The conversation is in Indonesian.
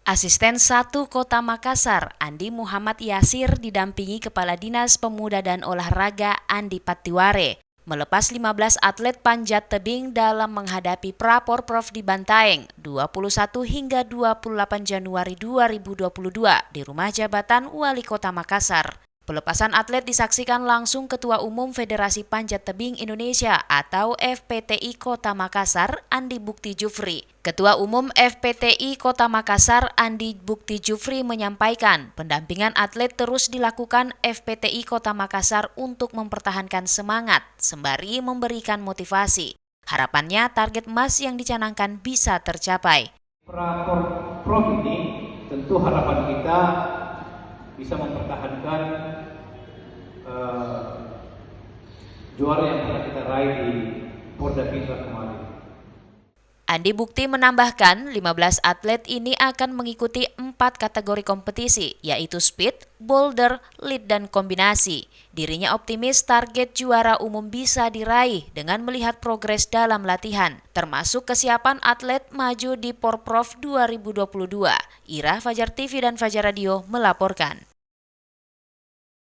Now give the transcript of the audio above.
Asisten 1 Kota Makassar, Andi Muhammad Yasir didampingi Kepala Dinas Pemuda dan Olahraga Andi Patiware, melepas 15 atlet panjat tebing dalam menghadapi Pra-Porprov di Bantaeng 21 hingga 28 Januari 2022 di Rumah Jabatan Wali Kota Makassar. Pelepasan atlet disaksikan langsung Ketua Umum Federasi Panjat Tebing Indonesia atau FPTI Kota Makassar, Andi Bukti Jufri. Ketua Umum FPTI Kota Makassar, Andi Bukti Jufri menyampaikan pendampingan atlet terus dilakukan FPTI Kota Makassar untuk mempertahankan semangat, sembari memberikan motivasi. Harapannya target emas yang dicanangkan bisa tercapai. Pra-Porprov ini tentu harapan kita bisa mempertahankan juara yang pernah kita raih di Porda Pintar kemarin. Andi Bukti menambahkan 15 atlet ini akan mengikuti 4 kategori kompetisi, yaitu speed, boulder, lead, dan kombinasi. Dirinya optimis target juara umum bisa diraih dengan melihat progres dalam latihan, termasuk kesiapan atlet maju di Porprov 2022. Ira, Fajar TV dan Fajar Radio melaporkan.